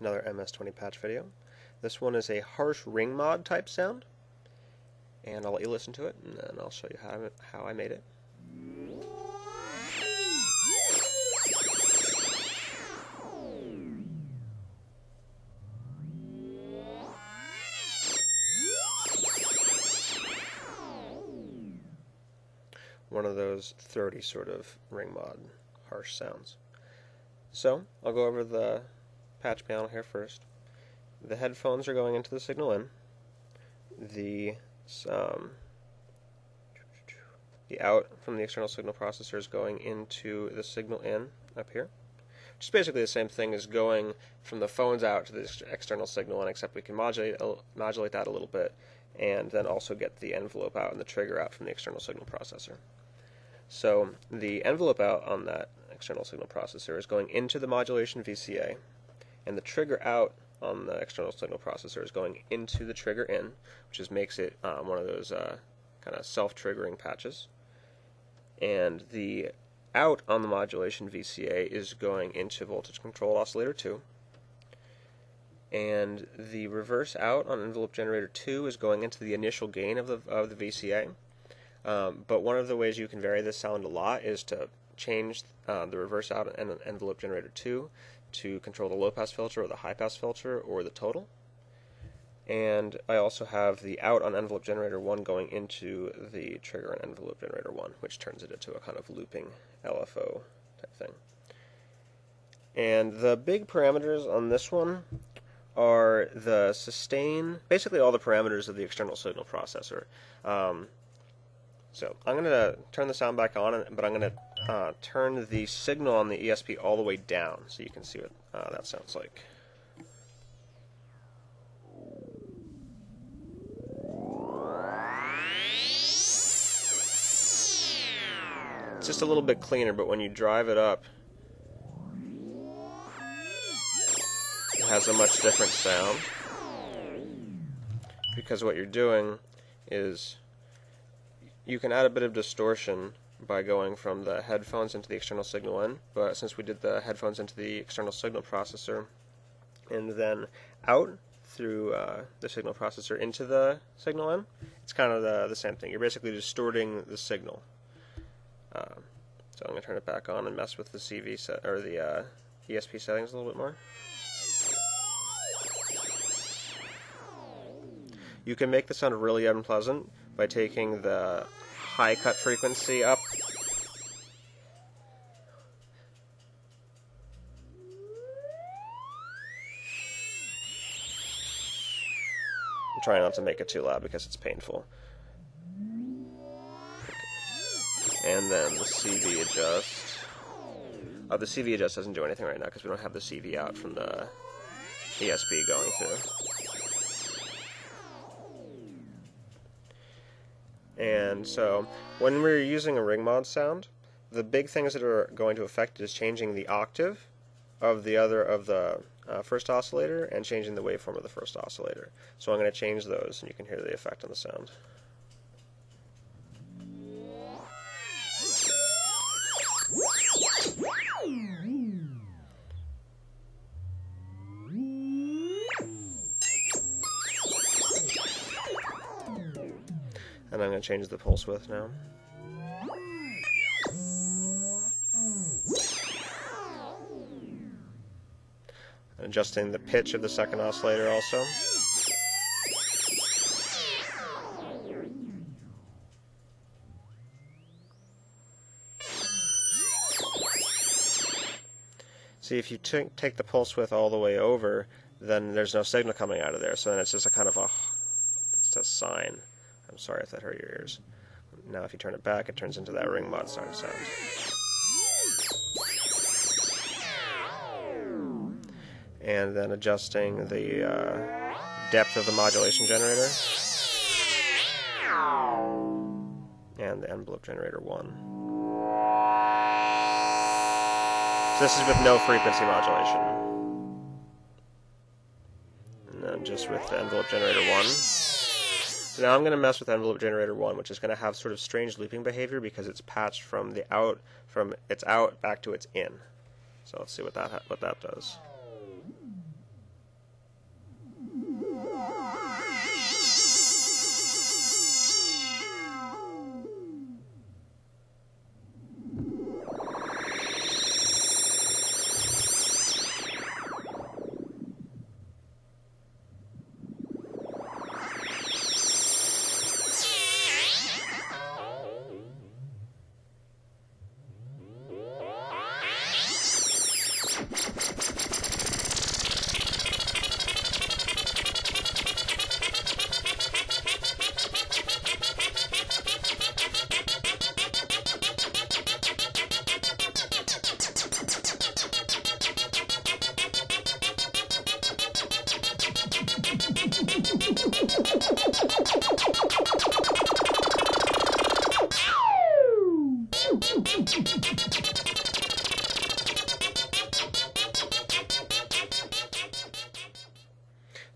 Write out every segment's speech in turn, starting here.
Another MS-20 patch video. This one is a harsh Ringmod type sound, and I'll let you listen to it, and then I'll show you how I made it. One of those throaty sort of Ringmod harsh sounds. So, I'll go over the patch panel here first. The headphones are going into the signal in. The out from the external signal processor is going into the signal in up here, which is basically the same thing as going from the phones out to the external signal in, except we can modulate that a little bit, and then also get the envelope out and the trigger out from the external signal processor. So the envelope out on that external signal processor is going into the modulation VCA, and the trigger out on the external signal processor is going into the trigger in, which makes it one of those kind of self-triggering patches. And the out on the modulation VCA is going into voltage controlled oscillator 2. And the reverse out on envelope generator 2 is going into the initial gain of the VCA. But one of the ways you can vary this sound a lot is to change the reverse out on envelope generator 2 to control the low-pass filter or the high-pass filter or the total. And I also have the out on envelope generator 1 going into the trigger on envelope generator 1, which turns it into a kind of looping LFO type thing. And the big parameters on this one are the sustain, basically all the parameters of the external signal processor. So I'm going to turn the sound back on, but I'm going to turn the signal on the ESP all the way down so you can see what that sounds like. It's just a little bit cleaner, but when you drive it up, it has a much different sound, because what you're doing is you can add a bit of distortion by going from the headphones into the external signal in, but since we did the headphones into the external signal processor and then out through the signal processor into the signal in, it's kind of the same thing. You're basically distorting the signal. So I'm going to turn it back on and mess with the CV or the ESP settings a little bit more. You can make the sound really unpleasant by taking the high cut frequency up. I'm trying not to make it too loud because it's painful. And then the CV adjust. Oh, the CV adjust doesn't do anything right now because we don't have the CV out from the ESP going through. And so, when we're using a Ringmod sound, the big things that are going to affect is changing the octave of the first oscillator and changing the waveform of the first oscillator. So I'm going to change those, and you can hear the effect on the sound. And I'm going to change the pulse width now. Adjusting the pitch of the second oscillator also. See, if you take the pulse width all the way over, then there's no signal coming out of there, so then it's just a kind of it's a sine. I'm sorry if that hurt your ears. Now if you turn it back, it turns into that Ringmod sound. And then adjusting the depth of the modulation generator and the envelope generator 1. So this is with no frequency modulation. And then just with the envelope generator 1. So now I'm going to mess with envelope generator 1, which is going to have sort of strange looping behavior because it's patched from its out back to its in. So let's see what that does.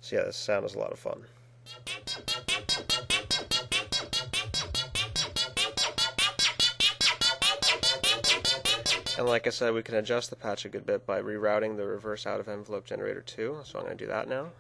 So yeah, this sound is a lot of fun. And like I said, we can adjust the patch a good bit by rerouting the reverse out of envelope generator 2, so I'm going to do that now.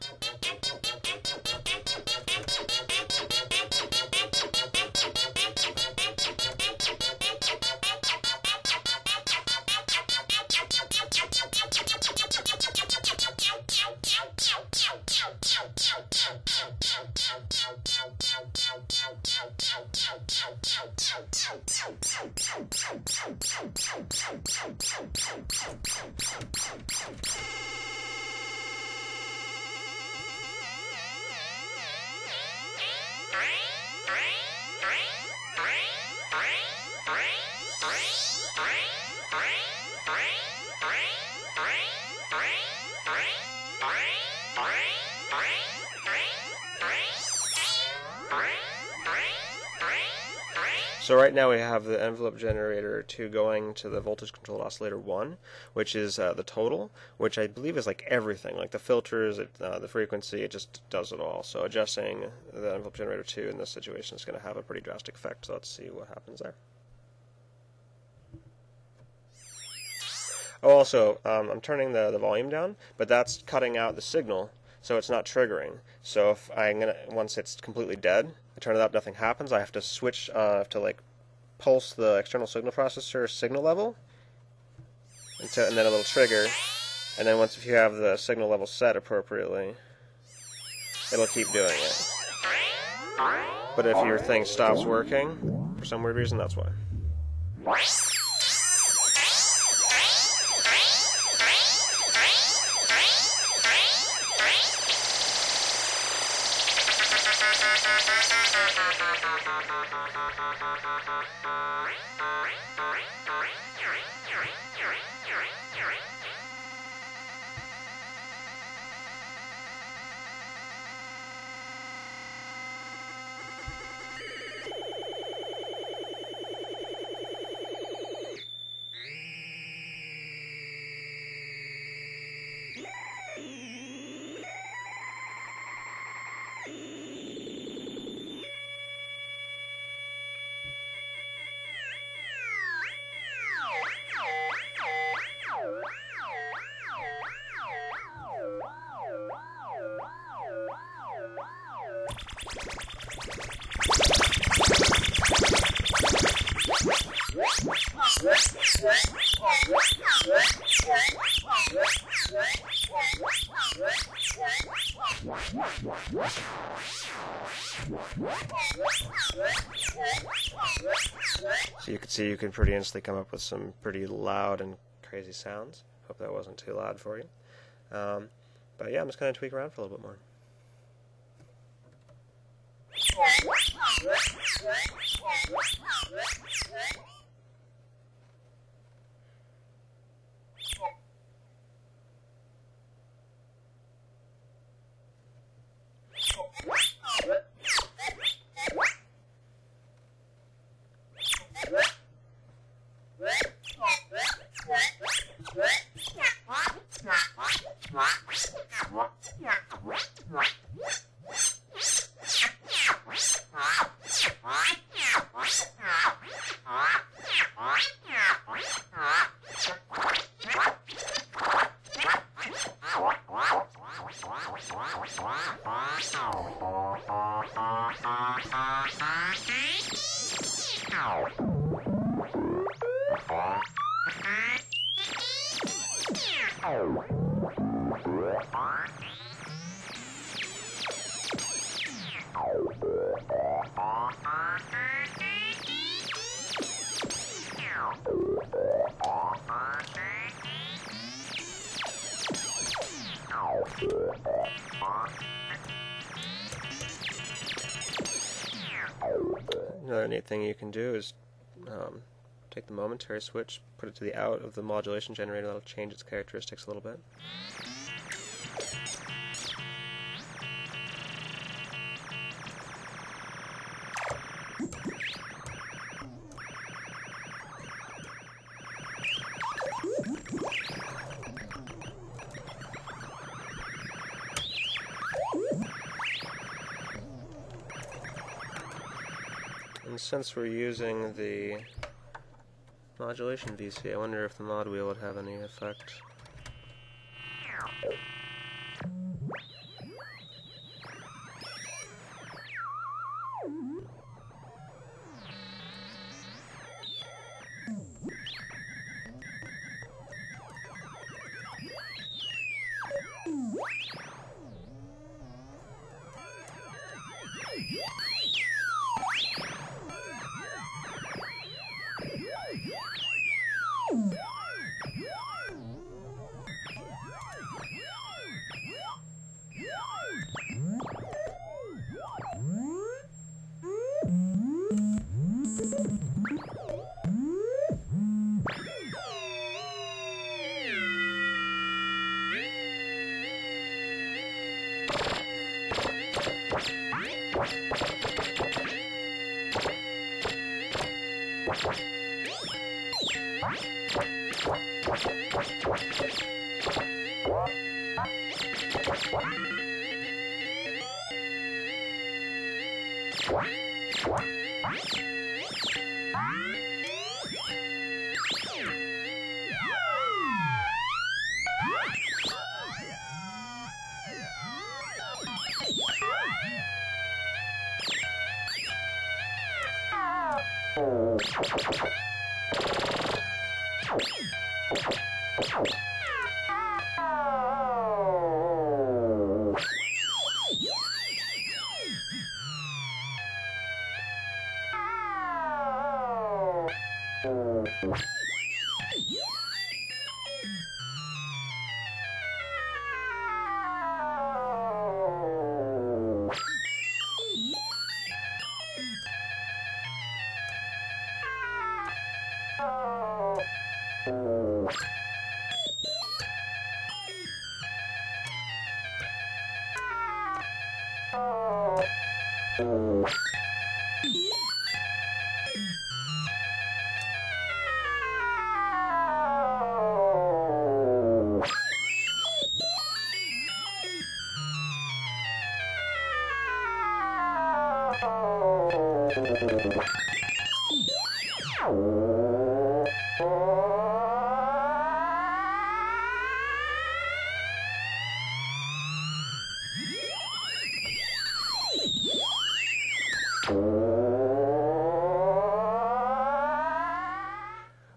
So right now we have the envelope generator 2 going to the voltage controlled oscillator 1, which is the total, which I believe is like everything, like the filters, the frequency, it just does it all. So adjusting the envelope generator 2 in this situation is going to have a pretty drastic effect. So let's see what happens there. Oh, also, I'm turning the volume down, but that's cutting out the signal, so it's not triggering. So if once it's completely dead, I turn it up, nothing happens. I have to switch to like pulse the external signal processor signal level, and then a little trigger. And then if you have the signal level set appropriately, it'll keep doing it. But if your thing stops working for some weird reason, that's why. So you can see you can pretty instantly come up with some pretty loud and crazy sounds. Hope that wasn't too loud for you. But yeah, I'm just going to tweak around for a little bit more. Another neat thing you can do is take the momentary switch, put it to the out of the modulation generator. That'll change its characteristics a little bit. And since we're using the modulation VC, I wonder if the mod wheel would have any effect.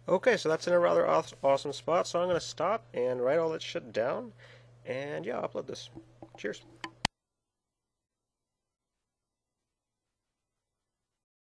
Okay, so that's in a rather awesome spot, so I'm going to stop and write all that shit down, and yeah, I'll upload this. Cheers.